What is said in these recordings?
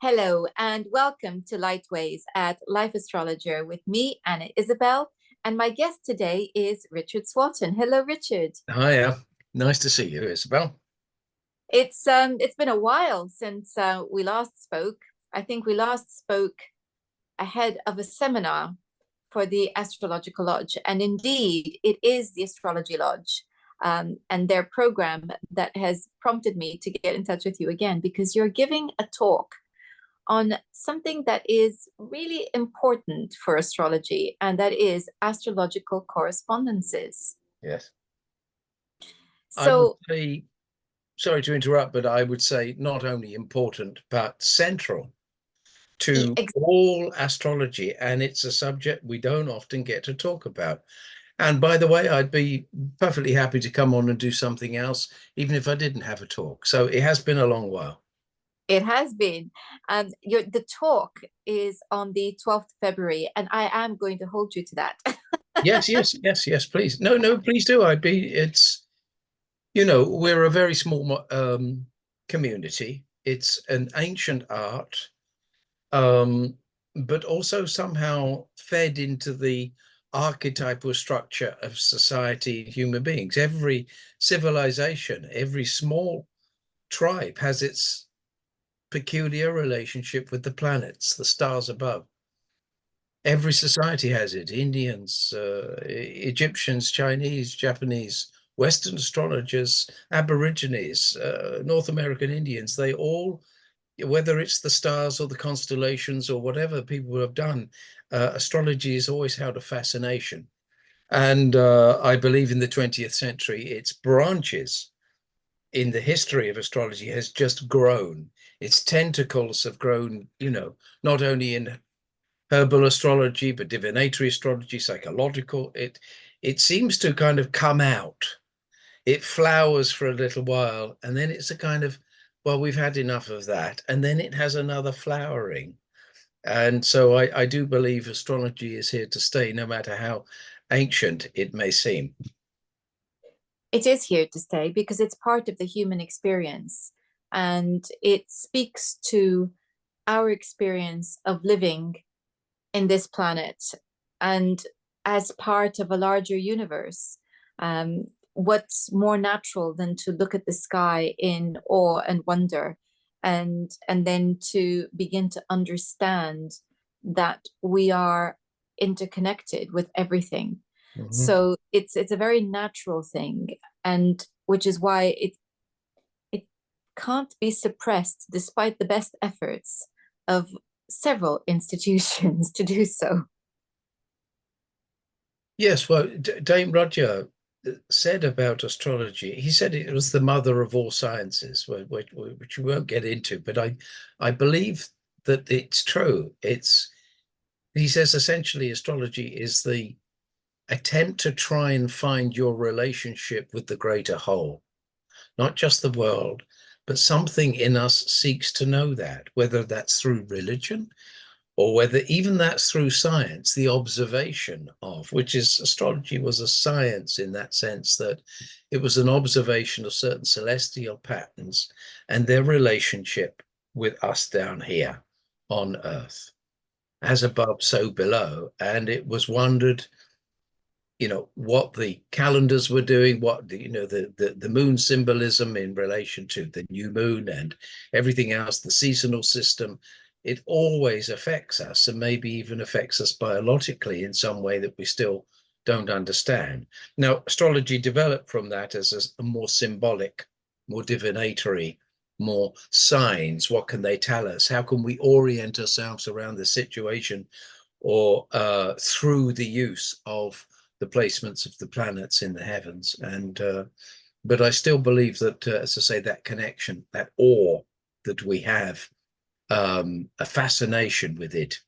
Hello and welcome to Lightways at Life Astrologer with me, Anna Isabel, and my guest today is Richard Swatton. Hello, Richard. Hiya, nice to see you, Isabel. It's been a while since we last spoke. I think we last spoke ahead of a seminar for the Astrological Lodge, and indeed, it is the Astrology Lodge. And their program that has prompted me to get in touch with you again because you're giving a talk on something that is really important for astrology, and that is astrological correspondences. Yes. I would So, say, sorry to interrupt, but I would say not only important, but central e- to ex- all astrology. And it's a subject we don't often get to talk about. And by the way, I'd be perfectly happy to come on and do something else, even if I didn't have a talk. So it has been a long while. it has been. The talk is on the 12th February, and I am going to hold you to that. Yes, yes, yes, yes, please. No, no, please do. We're a very small community. It's an ancient art, um, but also somehow fed into the archetypal structure of society and human beings. Every civilization, every small tribe has its peculiar relationship with the planets, the stars above. Every society has it. Indians, Egyptians, Chinese, Japanese, Western astrologers, Aborigines, North American Indians, they all, whether it's the stars or the constellations or whatever people have done, astrology has always held a fascination. And I believe in the 20th century, its branches in the history of astrology has just grown. Its tentacles have grown, not only in herbal astrology, but divinatory astrology, psychological. It seems to kind of come out. It flowers for a little while, and then it's a kind of, well, we've had enough of that, and then it has another flowering. And so I do believe astrology is here to stay, no matter how ancient it may seem. It is here to stay because it's part of the human experience, and it speaks to our experience of living in this planet and as part of a larger universe. What's more natural than to look at the sky in awe and wonder, and then to begin to understand that we are interconnected with everything. Mhm. So it's a very natural thing, and which is why it can't be suppressed despite the best efforts of several institutions to do so. Yes, well, Dame Roger said about astrology, he said it was the mother of all sciences, which we won't get into, but I believe that it's true. He says essentially astrology is the attempt to try and find your relationship with the greater whole, not just the world, but something in us seeks to know that, whether that's through religion, or whether even that's through science, the observation of, which is astrology was a science in that sense that it was an observation of certain celestial patterns and their relationship with us down here on Earth, as above, so below. And it was wondered, what the calendars were doing, what the moon symbolism in relation to the new moon and everything else, the seasonal system. It always affects us, and maybe even affects us biologically in some way that we still don't understand. Now, astrology developed from that as a more symbolic, more divinatory, more signs. What can they tell us? How can we orient ourselves around the situation, or through the use of the placements of the planets in the heavens? And but I still believe that, as I say, that connection, that awe that we have, a fascination with it.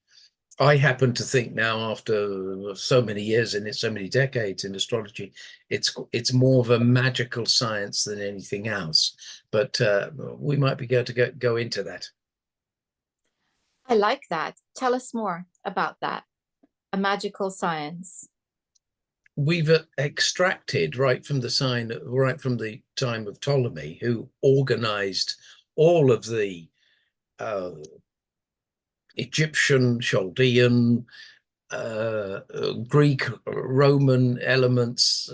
I happen to think now, after so many years in it, so many decades in astrology, it's more of a magical science than anything else. But we might be able to go into that. I like that. Tell us more about that. A magical science. We've extracted right from the time of Ptolemy, who organized all of the uh, Egyptian, Chaldean, Greek, Roman elements.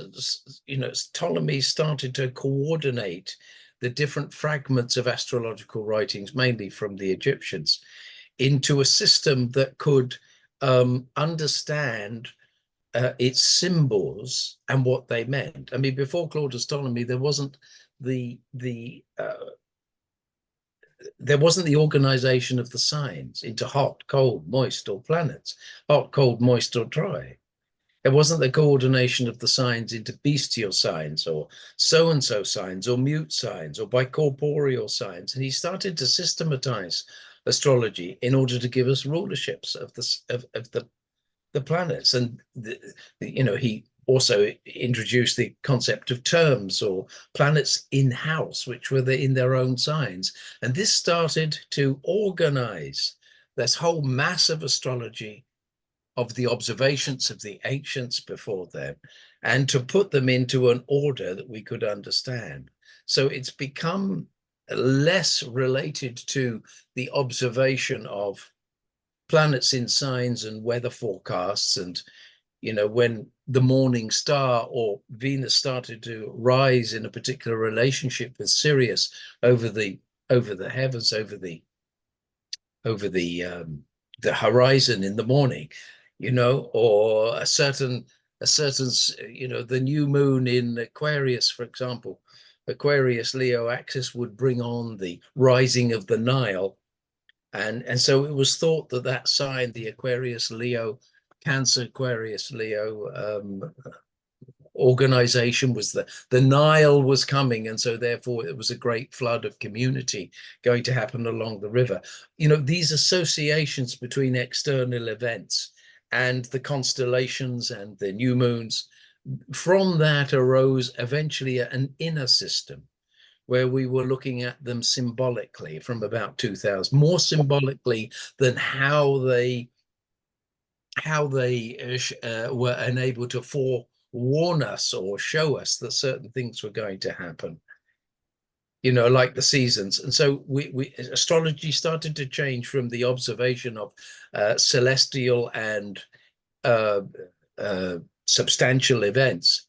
Ptolemy started to coordinate the different fragments of astrological writings, mainly from the Egyptians, into a system that could understand its symbols and what they meant. I mean, before Claudius Ptolemy, the the there wasn't the organization of the signs into hot, cold, moist, or planets, hot, cold, moist, or dry. There wasn't the coordination of the signs into bestial signs or so and so signs or mute signs or bicorporeal signs. And he started to systematize astrology in order to give us rulerships of the planets. And he also introduced the concept of terms or planets in house, which were in their own signs. And this started to organize this whole mass of astrology of the observations of the ancients before them and to put them into an order that we could understand. So it's become less related to the observation of planets in signs and weather forecasts. And when the morning star or Venus started to rise in a particular relationship with Sirius over the heavens, over the horizon in the morning, or a certain the new moon in Aquarius, for example, Aquarius Leo axis would bring on the rising of the Nile. And so it was thought that that sign, the Aquarius Leo, Cancer Aquarius Leo organization, was the Nile was coming, and so therefore it was a great flood of community going to happen along the river. These associations between external events and the constellations and the new moons, from that arose eventually an inner system where we were looking at them symbolically from about 2000, more symbolically than how they were unable to forewarn us or show us that certain things were going to happen, like the seasons. And so we astrology started to change from the observation of celestial and uh, substantial events,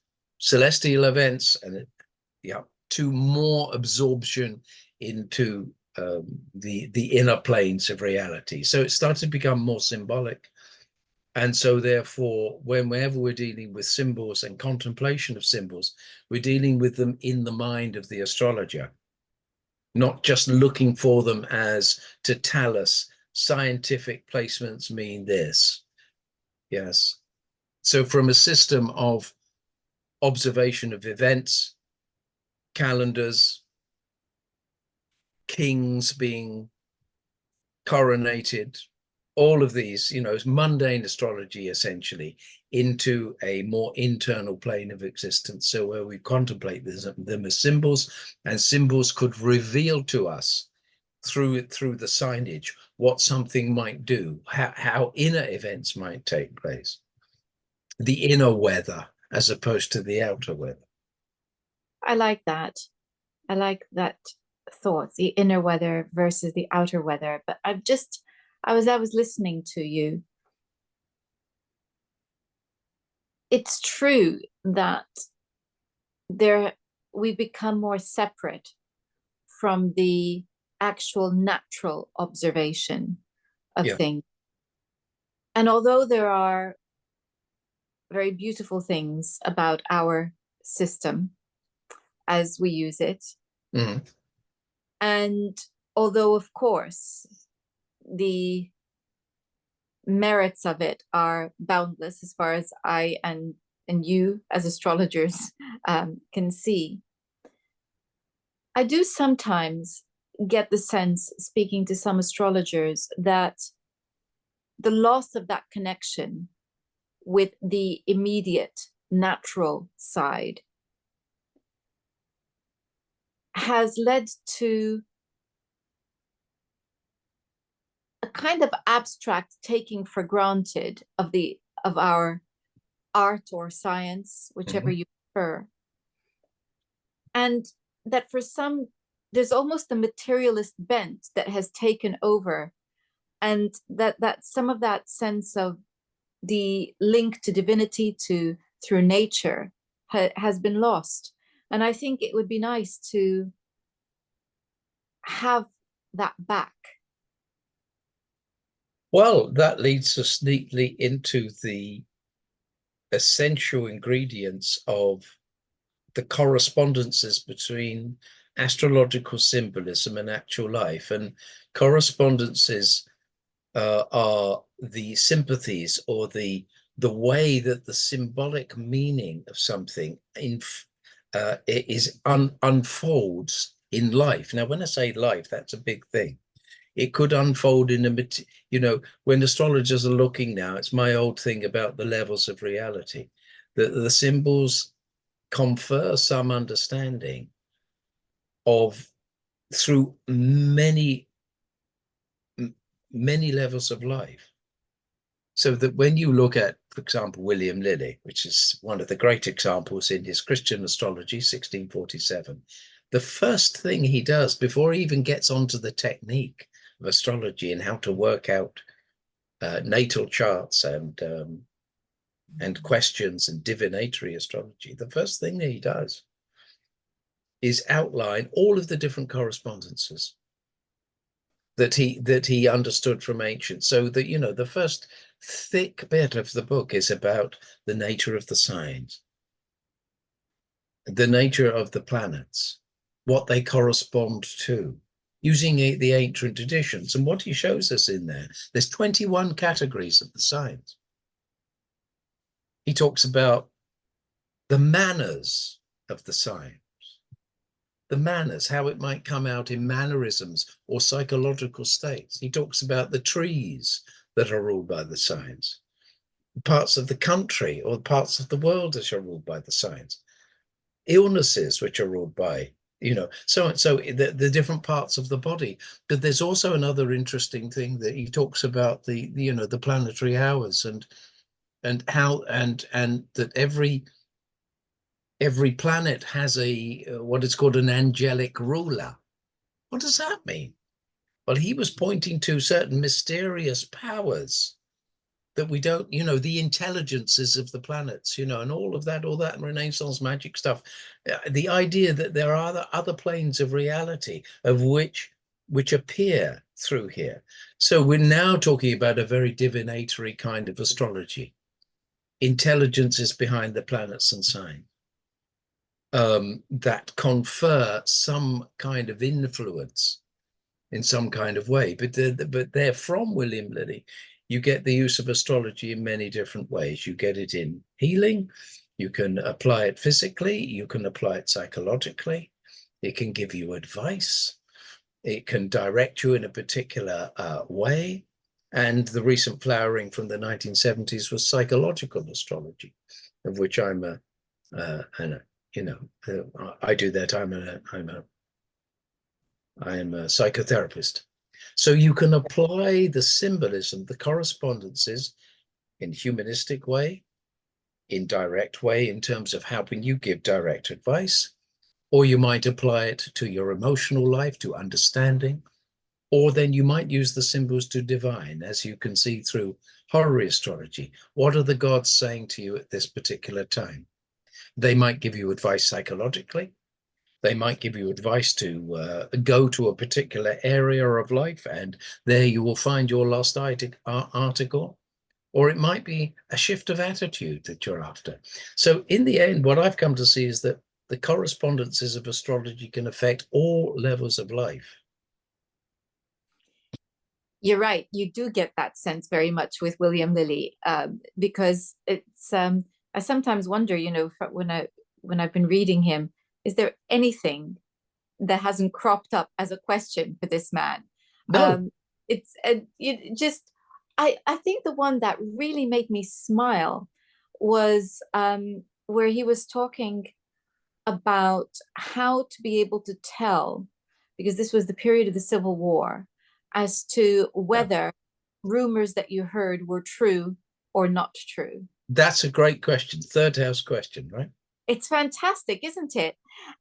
and yeah, to more absorption into the inner planes of reality. So it started to become more symbolic. And so therefore, whenever we're dealing with symbols and contemplation of symbols, we're dealing with them in the mind of the astrologer, not just looking for them as to tell us scientific placements mean this. Yes. So from a system of observation of events, calendars, kings being coronated, all of these, mundane astrology essentially, into a more internal plane of existence. So where we contemplate them as symbols, and symbols could reveal to us through the signage what something might do, how inner events might take place, the inner weather as opposed to the outer weather. I like that. I like that thought, the inner weather versus the outer weather. But I was listening to you. It's true that there we become more separate from the actual natural observation of Yeah. things. And although there are very beautiful things about our system as we use it, Mm-hmm. and although, of course, the merits of it are boundless as far as I and you as astrologers can see, I do sometimes get the sense, speaking to some astrologers, that the loss of that connection with the immediate natural side has led to a kind of abstract taking for granted of our art or science, whichever Mm-hmm. you prefer. And that for some, there's almost a materialist bent that has taken over and that some of that sense of the link to divinity to through nature has been lost. And I think it would be nice to have that back. Well, that leads us neatly into the essential ingredients of the correspondences between astrological symbolism and actual life. And correspondences are the sympathies, or the way that the symbolic meaning of something unfolds in life. Now, when I say life, that's a big thing. It could unfold in when astrologers are looking now, it's my old thing about the levels of reality, that the symbols confer some understanding of through many levels of life. So that when you look at, for example, William Lilly, which is one of the great examples in his Christian Astrology, 1647, the first thing he does before he even gets onto the technique of astrology and how to work out natal charts and questions and divinatory astrology, the first thing that he does is outline all of the different correspondences that he understood from ancient. So that, the first thick bit of the book is about the nature of the signs, the nature of the planets, what they correspond to, using the ancient traditions. And what he shows us in there's 21 categories of the signs. He talks about the manners of the sign, the manners, how it might come out in mannerisms or psychological states. He talks about the trees that are ruled by the signs, parts of the country or parts of the world that are ruled by the signs, illnesses which are ruled by, so the different parts of the body. But there's also another interesting thing that he talks about, the planetary hours and how and that every planet has what is called an angelic ruler. What does that mean? Well, he was pointing to certain mysterious powers that we don't, the intelligences of the planets, and all that Renaissance magic stuff. The idea that there are other planes of reality of which appear through here. So we're now talking about a very divinatory kind of astrology. Intelligences behind the planets and signs. That confer some kind of influence in some kind of way. But they're from William Lilly. You get the use of astrology in many different ways. You get it in healing. You can apply it physically. You can apply it psychologically. It can give you advice. It can direct you in a particular way. And the recent flowering from the 1970s was psychological astrology, of which I'm I do that. I am a psychotherapist. So you can apply the symbolism, the correspondences, in humanistic way, in direct way, in terms of helping you give direct advice, or you might apply it to your emotional life, to understanding, or then you might use the symbols to divine, as you can see through horary astrology. What are the gods saying to you at this particular time? They might give you advice psychologically. They might give you advice to go to a particular area of life, and there you will find your lost article. Or it might be a shift of attitude that you're after. So in the end, what I've come to see is that the correspondences of astrology can affect all levels of life. You're right. You do get that sense very much with William Lilly, because it's. I sometimes wonder, when I've been reading him, is there anything that hasn't cropped up as a question for this man? No, It's it just. I think the one that really made me smile was where he was talking about how to be able to tell, because this was the period of the Civil War, as to yeah. whether rumors that you heard were true or not true. That's a great question. Third house question, right? It's fantastic, isn't it?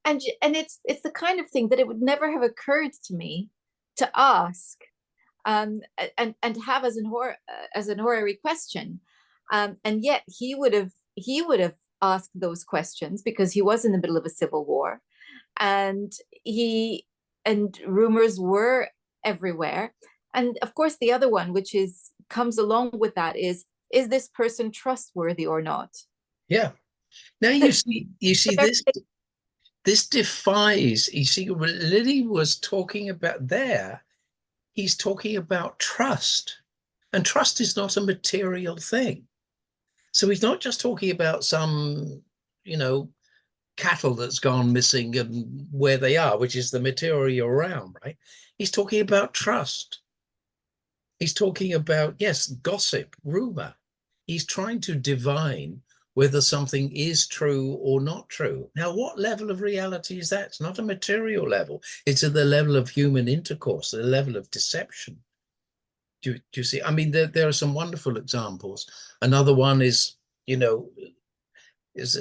And it's the kind of thing that it would never have occurred to me to ask. and have as an horary question. And yet he would have asked those questions because he was in the middle of a civil war, and he and rumors were everywhere. And of course, the other one, which is comes along with that, is this person trustworthy or not? Yeah. Now you see this defies, you see what Lily was talking about there. He's talking about trust. And trust is not a material thing. So he's not just talking about some, cattle that's gone missing and where they are, which is the material realm, right? He's talking about trust. He's talking about, yes, gossip, rumor. He's trying to divine whether something is true or not true. Now, what level of reality is that? It's not a material level. It's at the level of human intercourse, the level of deception. Do you see? I mean, there are some wonderful examples. Another one is,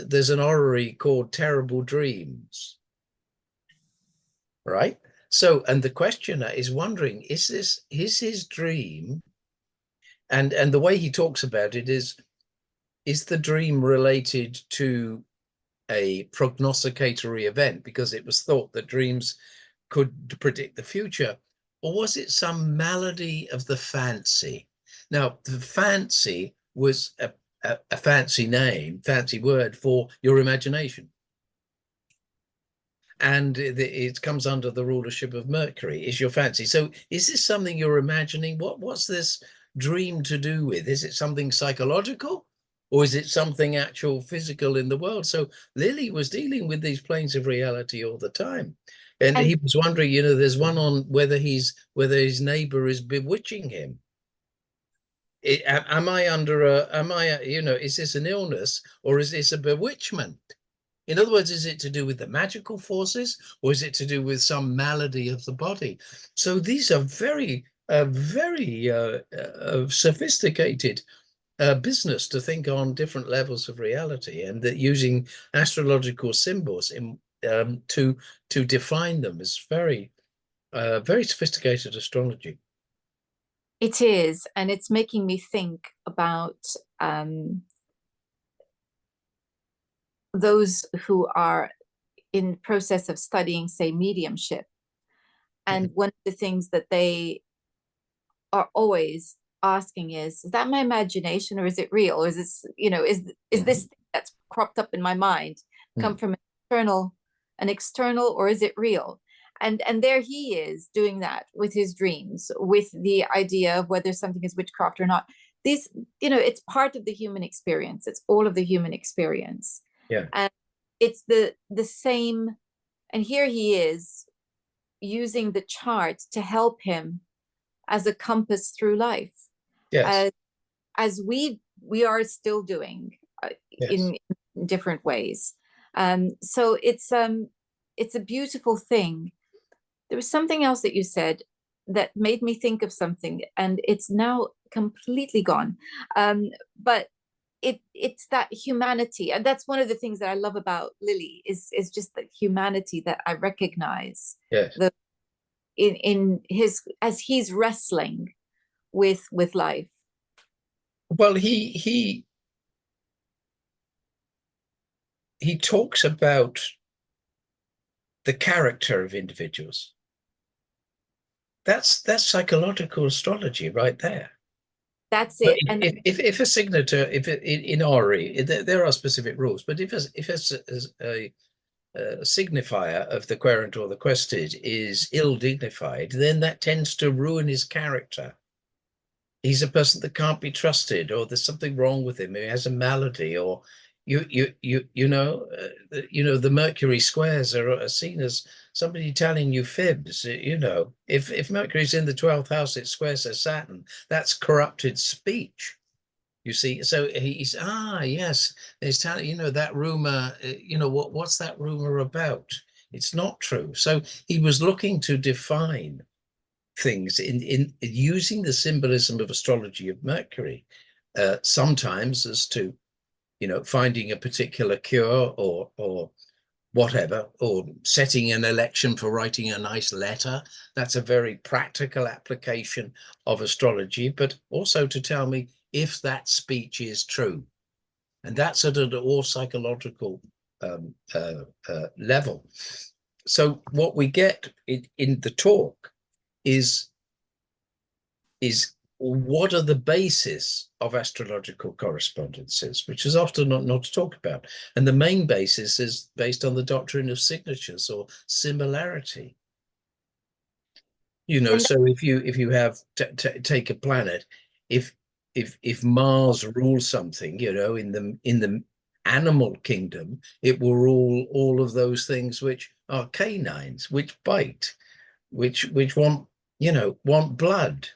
there's an orrery called Terrible Dreams, right? So, and the questioner is wondering, is his dream? And the way he talks about it is the dream related to a prognosticatory event because it was thought that dreams could predict the future, or was it some malady of the fancy? Now, the fancy was a fancy name, fancy word for your imagination. And it comes under the rulership of Mercury, is your fancy. So is this something you're imagining? What's this dream to do with? Is it something psychological? Or is it something actual physical in the world? So Lily was dealing with these planes of reality all the time. And And he was wondering, there's one on whether his neighbor is bewitching him. Is this an illness or is this a bewitchment? In other words, is it to do with the magical forces or is it to do with some malady of the body? So these are very sophisticated business to think on different levels of reality, and that using astrological symbols to define them is very sophisticated astrology. it is, and it's making me think about those who are in the process of studying, say, mediumship. Mhm. And one of the things that they are always asking is that my imagination or is it real? Or is this, is this Mhm. thing that's cropped up in my mind come Mhm. from an external, or is it real? And there he is doing that with his dreams, with the idea of whether something is witchcraft or not. These, it's part of the human experience. It's all of the human experience. Yeah. And it's the same. And here he is using the chart to help him as a compass through life, Yes. as as we are still doing, Yes. in different ways. So it's a beautiful thing. There was something else that you said that made me think of something, and it's now completely gone. But it's that humanity, and that's one of the things that I love about Lily is just the humanity that I recognize Yes. the in his as he's wrestling with life. Well, he talks about the character of individuals. That's psychological astrology right there. That's But it. And if a signature, if it, in Ori, there are specific rules, but if a signifier of the querent or the quested is ill dignified, then that tends to ruin his character. He's a person that can't be trusted, or there's something wrong with him. He has a malady, or the Mercury squares are seen as somebody telling you fibs. If Mercury's in the 12th house, it squares to Saturn. That's corrupted speech. You see, so he's yes, there's telling that rumor. What's that rumor about? It's not true. So he was looking to define things in using the symbolism of astrology of Mercury, sometimes as to finding a particular cure or whatever, or setting an election for writing a nice letter. That's a very practical application of astrology, but also to tell me if that speech is true. And that's at an all psychological level. So what we get in the talk is what are the basis of astrological correspondences, which is often not talked about. And the main basis is based on the doctrine of signatures or similarity. And So if you have take a planet, if Mars rules something, in the animal kingdom, it will rule all of those things which are canines, which bite, which want blood.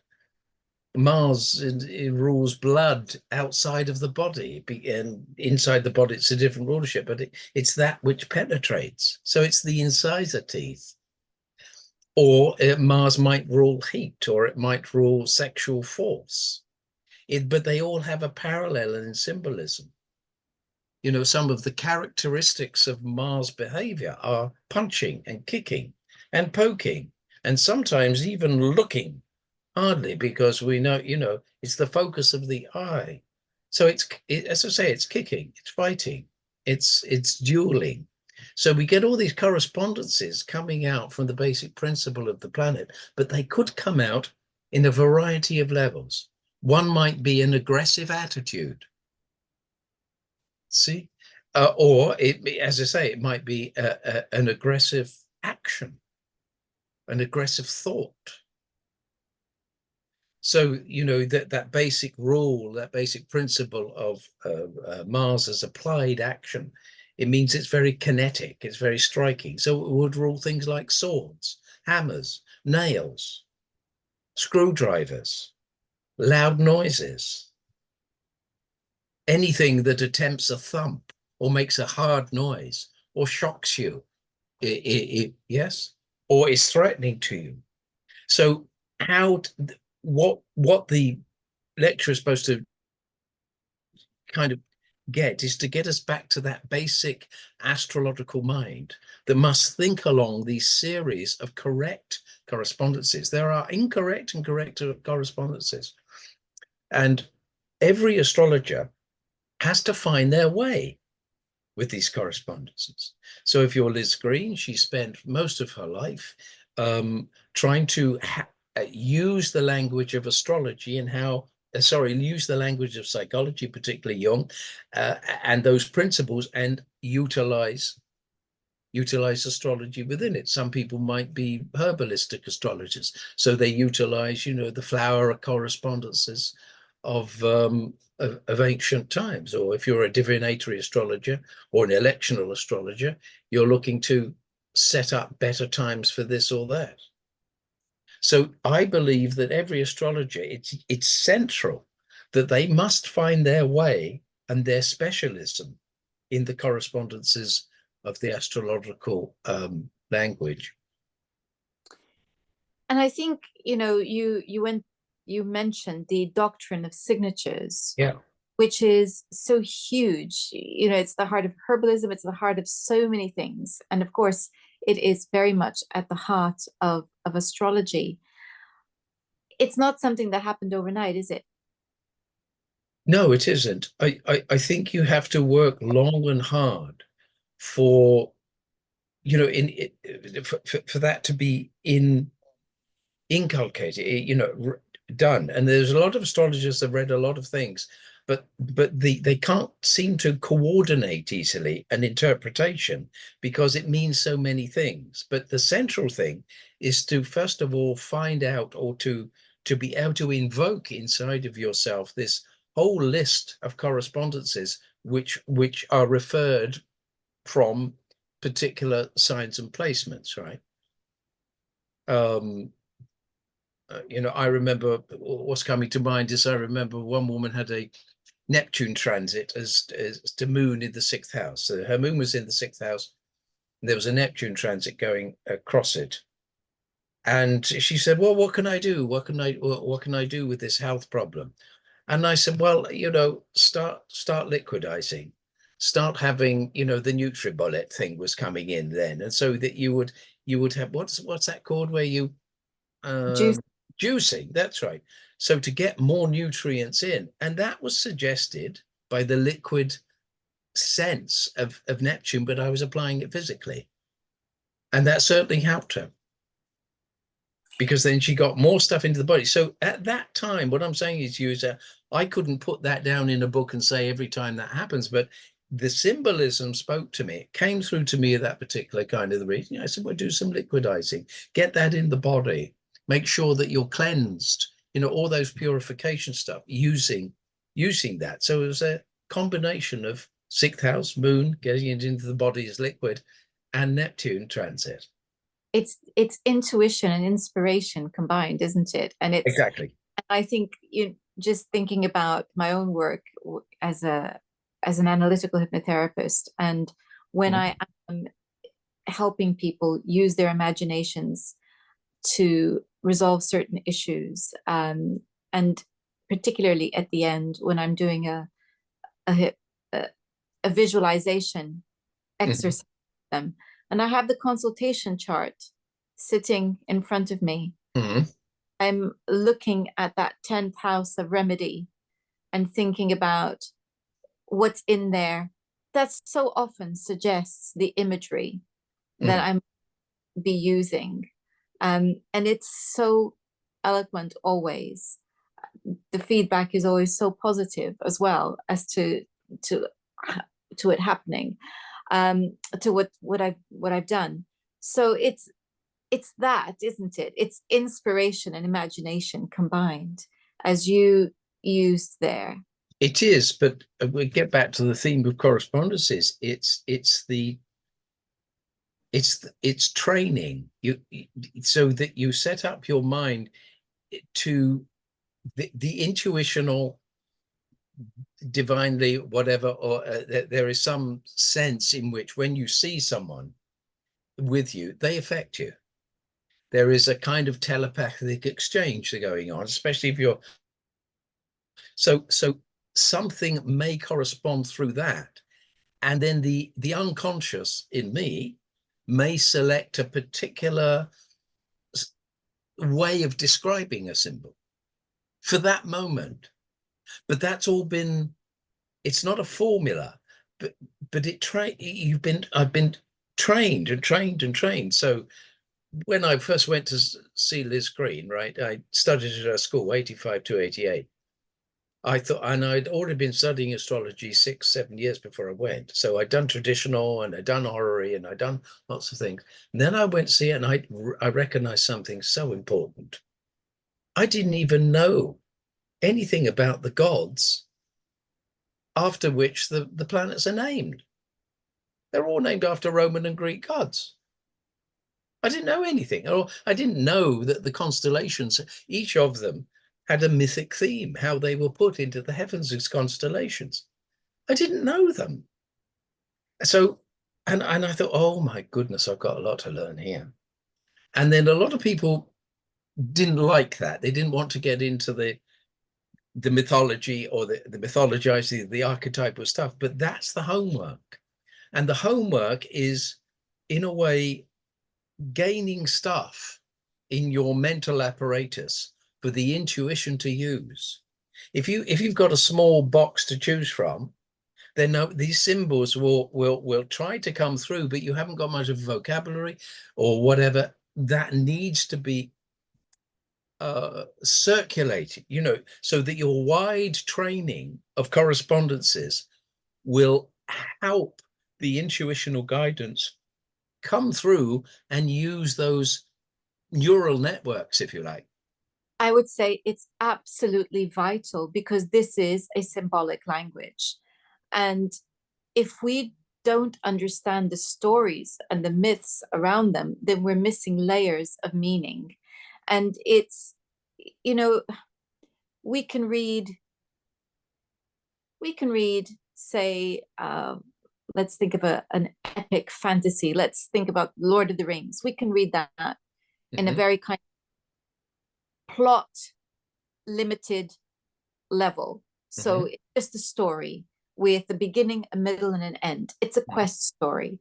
Mars it rules blood outside of the body, and inside the body it's a different rulership, but it's that which penetrates. So it's the incisor teeth. Or Mars might rule heat, or it might rule sexual force. But they all have a parallel in symbolism. Some of the characteristics of Mars behavior are punching and kicking and poking, and sometimes even looking. Hardly, because we know, it's the focus of the eye. So as I say, it's kicking, it's fighting, it's dueling. So we get all these correspondences coming out from the basic principle of the planet, but they could come out in a variety of levels. One might be an aggressive attitude. See, or as I say, it might be an aggressive action, an aggressive thought. So, that basic rule, that basic principle of Mars as applied action, it means it's very kinetic, it's very striking. So it would rule things like swords, hammers, nails, screwdrivers, loud noises, anything that attempts a thump or makes a hard noise or shocks you, yes, or is threatening to you. So what the lecture is supposed to kind of get is to get us back to that basic astrological mind that must think along these series of correct correspondences. There are incorrect and correct correspondences, and every astrologer has to find their way with these correspondences. So if you're Liz Green, she spent most of her life trying to use the language of astrology and use the language of psychology, particularly Jung, and those principles, and utilize astrology within it. Some people might be herbalistic astrologers, so they utilize, the flower correspondences of ancient times. Or if you're a divinatory astrologer or an electional astrologer, you're looking to set up better times for this or that. So I believe that every astrologer, it's central that they must find their way and their specialism in the correspondences of the astrological language. And I think, you mentioned the doctrine of signatures, Yeah. which is so huge. It's the heart of herbalism, it's the heart of so many things. And of course, it is very much at the heart of astrology. It's not something that happened overnight, is it? No, it isn't. I think you have to work long and hard for, for that to be inculcated, done. And there's a lot of astrologers that read a lot of things, but they can't seem to coordinate easily an interpretation because it means so many things. But the central thing is to first of all find out, or to be able to invoke inside of yourself this whole list of correspondences which are referred from particular signs and placements, right? I remember, what's coming to mind is I remember one woman had a Neptune transit as to moon in the sixth house. So her moon was in the sixth house, and there was a Neptune transit going across it. And she said, "Well, what can I do? What can I do with this health problem?" And I said, "Well, start liquidizing. start having, the NutriBullet thing was coming in then, and so that you would have, what's that called, where you Juice. um juicing, that's right. So to get more nutrients in, and that was suggested by the liquid sense of Neptune, but I was applying it physically, and that certainly helped her, because then she got more stuff into the body. So at that time, what I'm saying is, user, I couldn't put that down in a book and say every time that happens, but the symbolism spoke to me. It came through to me at that particular kind of the reason. I said, well, do some liquidizing, get that in the body, make sure that you're cleansed, all those purification stuff, using that. So it was a combination of sixth house, moon, getting it into the body as liquid, and Neptune transit. It's intuition and inspiration combined, isn't it? And Exactly. I think, just thinking about my own work as an analytical hypnotherapist, and when Mhm. I am helping people use their imaginations to resolve certain issues, and particularly at the end when I'm doing a, a visualization Mhm. exercise with them, and I have the consultation chart sitting in front of me. Mhm. I'm looking at that 10th house of remedy and thinking about what's in there that so often suggests the imagery that Mhm. I'm be using. And it's so eloquent always. The feedback is always so positive as well as to to it happening, to what I've done. So it's that, isn't it? It's inspiration and imagination combined, as you used there. It is, but we get back to the theme of correspondences. It's training you, so that you set up your mind to the intuitional, divinely, whatever, or there is some sense in which when you see someone with you, they affect you. There is a kind of telepathic exchange going on, especially if you're so something may correspond through that, and then the unconscious in me may select a particular way of describing a symbol for that moment. But that's all been, it's not a formula, but I've been trained and trained and trained. So when I first went to see Liz Green, right, I studied at her school 85 to 88. I thought, and I'd already been studying astrology 6, 7 years before I went. So I'd done traditional and I'd done horary and I'd done lots of things. And then I went to see it, and I recognized something so important. I didn't even know anything about the gods after which the planets are named. They're all named after Roman and Greek gods. I didn't know anything, or I didn't know that the constellations, each of them had a mythic theme, how they were put into the heavens as constellations. I didn't know them. So, and I thought, oh my goodness, I've got a lot to learn here. And then a lot of people didn't like that. They didn't want to get into the mythology, or the mythologizing, the archetypal stuff. But that's the homework. And the homework is, in a way, gaining stuff in your mental apparatus for the intuition to use. If you've got a small box to choose from, then these symbols will try to come through, but you haven't got much of a vocabulary or whatever that needs to be circulated, so that your wide training of correspondences will help the intuitional guidance come through and use those neural networks, if you like. I would say it's absolutely vital because this is a symbolic language. And if we don't understand the stories and the myths around them, then we're missing layers of meaning. And it's, you know, we can read, say, let's think of an epic fantasy. Let's think about Lord of the Rings. We can read that in a Mhm. very kind of plot limited level. So Mhm. it's just a story. with a beginning, a middle, and an end. It's a Mhm. quest story.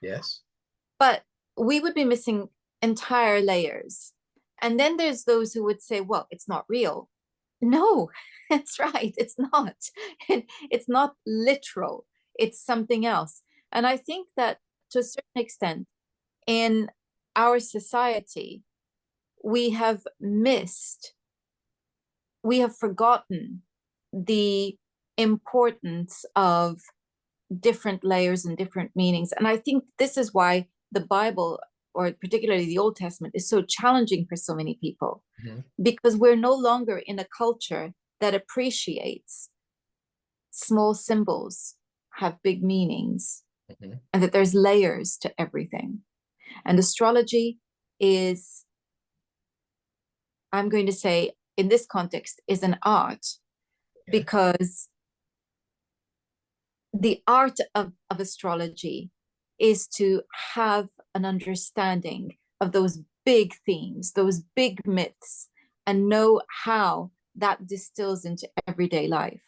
Yes. But we would be missing entire layers. And then there's those who would say, well, it's not real. No, that's right. It's not. It's not literal. It's something else. And I think that to a certain extent, in our society, we have missed, we have forgotten the importance of different layers and different meanings. And I think this is why the Bible, or particularly the Old Testament, is so challenging for so many people, Mhm. because we're no longer in a culture that appreciates small symbols have big meanings, Mhm. and that there's layers to everything. And astrology is, I'm going to say, in this context, is an art, Yeah. because the art of astrology is to have an understanding of those big themes, those big myths, and know how that distills into everyday life.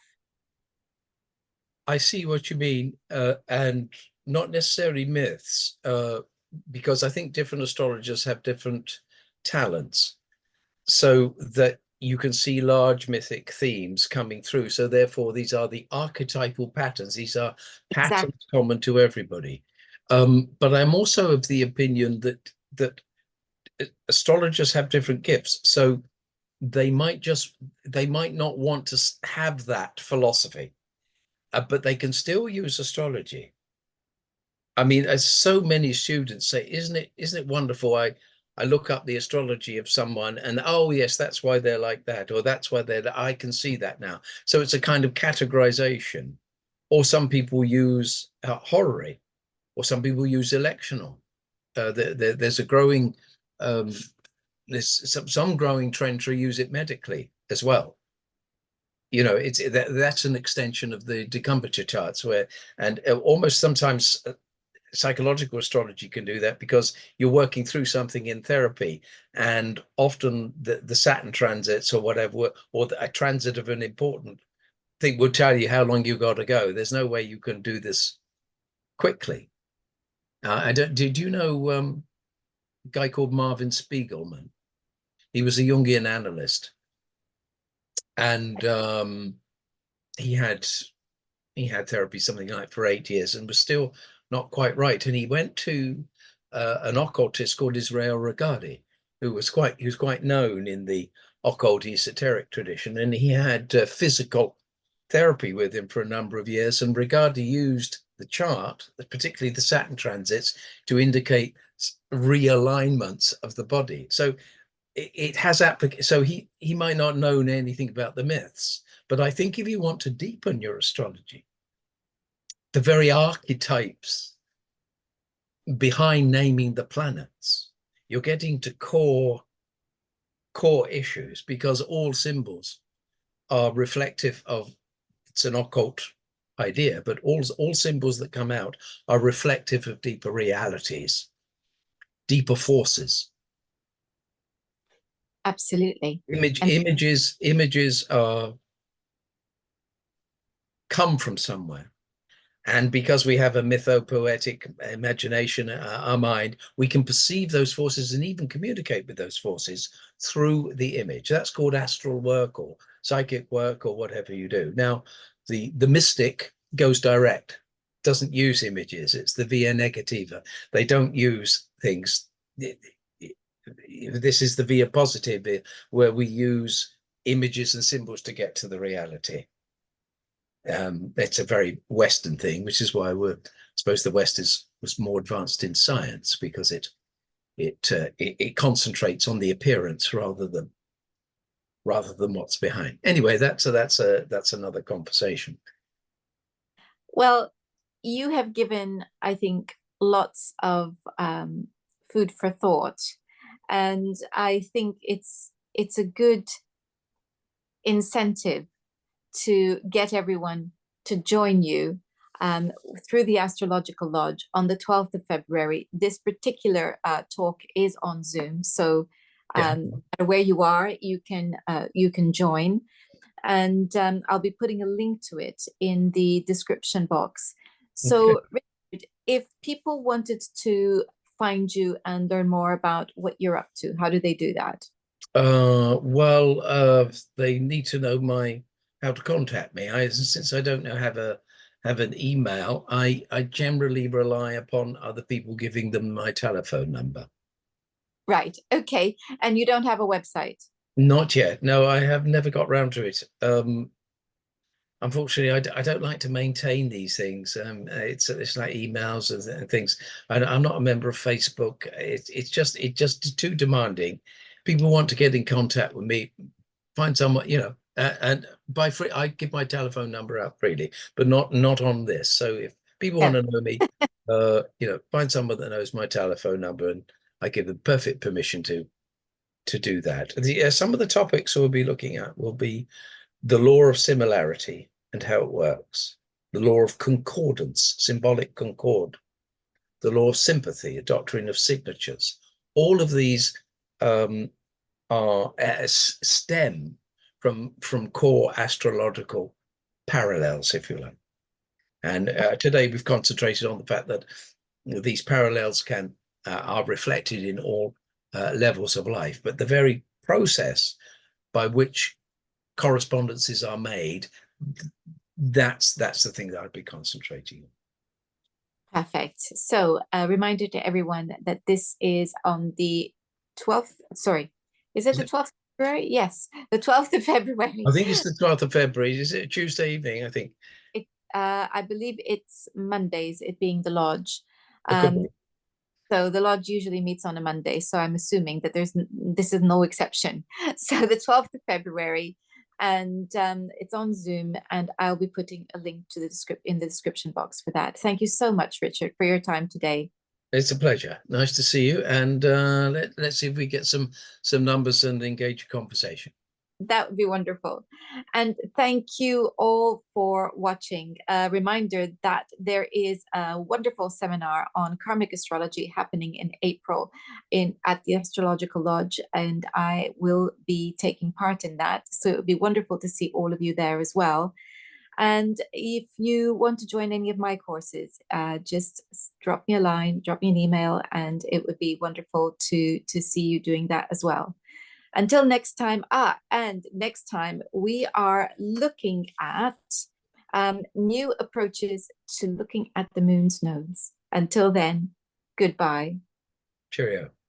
I see what you mean, and not necessarily myths, because I think different astrologers have different talents, so that you can see large mythic themes coming through. So therefore, these are the archetypal patterns. These are Exactly. patterns common to everybody. But I'm also of the opinion that astrologers have different gifts. So they might not want to have that philosophy, but they can still use astrology. I mean, as so many students say, isn't it wonderful? I look up the astrology of someone and oh yes, that's why they're like that, or that's why I can see that now. So it's a kind of categorization. Or some people use horary, or some people use electional. There's a growing there's some growing trend to use it medically as well. You know, that's an extension of the decumbiture charts, where and almost sometimes psychological astrology can do that, because you're working through something in therapy, and often the Saturn transits or whatever, or a transit of an important thing will tell you how long you got to go. There's no way you can do this quickly. I don't. Did you know a guy called Marvin Spiegelman? He was a Jungian analyst, and he had he had therapy something like for 8 years and was still not quite right. And he went to an occultist called Israel Regardie, who was quite known in the occult esoteric tradition, and he had physical therapy with him for a number of years. And Regardie used the chart, particularly the Saturn transits, to indicate realignments of the body. So it has application. So he might not know anything about the myths, but I think if you want to deepen your astrology, the very archetypes behind naming the planets, you're getting to core issues, because all symbols are reflective of, it's an occult idea, but all symbols that come out are reflective of deeper realities, deeper forces. Absolutely. Image And images images are come from somewhere. And because we have a mythopoetic imagination, our mind, we can perceive those forces and even communicate with those forces through the image. That's called astral work or psychic work or whatever you do. Now, the mystic goes direct, doesn't use images. It's the via negativa. They don't use things. This is the via positive, where we use images and symbols to get to the reality. It's a very Western thing, which is why I suppose the West was more advanced in science, because it concentrates on the appearance rather than what's behind. Anyway, that's another conversation. well, you have given, I think, lots of food for thought, and I think it's a good incentive to get everyone to join you um, through the Astrological Lodge on the 12th of February. This particular talk is on Zoom, so Yeah. where you are, you can join. and I'll be putting a link to it in the description box. Okay. So, Richard, if people wanted to find you and learn more about what you're up to, how do they do that? Well, they need to know my how to contact me. Since I don't know have an email, I generally rely upon other people giving them my telephone number. Right. Okay. And you don't have a website? Not yet. No, I have never got round to it. Unfortunately, I don't like to maintain these things. It's like emails and things. I'm not a member of Facebook. It's just too demanding. People want to get in contact with me, find someone, and by free, I give my telephone number out freely, but not on this. So if people want Yeah. to know me, find someone that knows my telephone number, and I give them perfect permission to do that. Some of the topics we'll be looking at will be the law of similarity and how it works, the law of concordance, symbolic concord, the law of sympathy, a doctrine of signatures. All of these are stem from core astrological parallels, if you like. And today we've concentrated on the fact that these parallels are reflected in all levels of life, but the very process by which correspondences are made, that's the thing that I'd be concentrating on. Perfect. So, a reminder to everyone that this is on the 12th. Sorry, is it Is the it? 12th of February? Yes, the 12th of I February. think it's the 12th of February. Is it a Tuesday evening? I think. It, I believe it's Mondays, it being the lodge. It could Um, be. so the lodge usually meets on a Monday. So I'm assuming that this is no exception. So the 12th of February, and it's on Zoom, and I'll be putting a link to the in the description box for that. Thank you so much, Richard, for your time today. It's a pleasure. Nice to see you. And let's see if we get some numbers and engage a conversation. That would be wonderful. And thank you all for watching. A reminder that there is a wonderful seminar on karmic astrology happening in April at the Astrological Lodge, and I will be taking part in that. So it would be wonderful to see all of you there as well. And if you want to join any of my courses, just drop me a line, drop me an email, and it would be wonderful to see you doing that as well. Until next time, and next time we are looking at new approaches to looking at the moon's nodes. Until then, goodbye. Cheerio.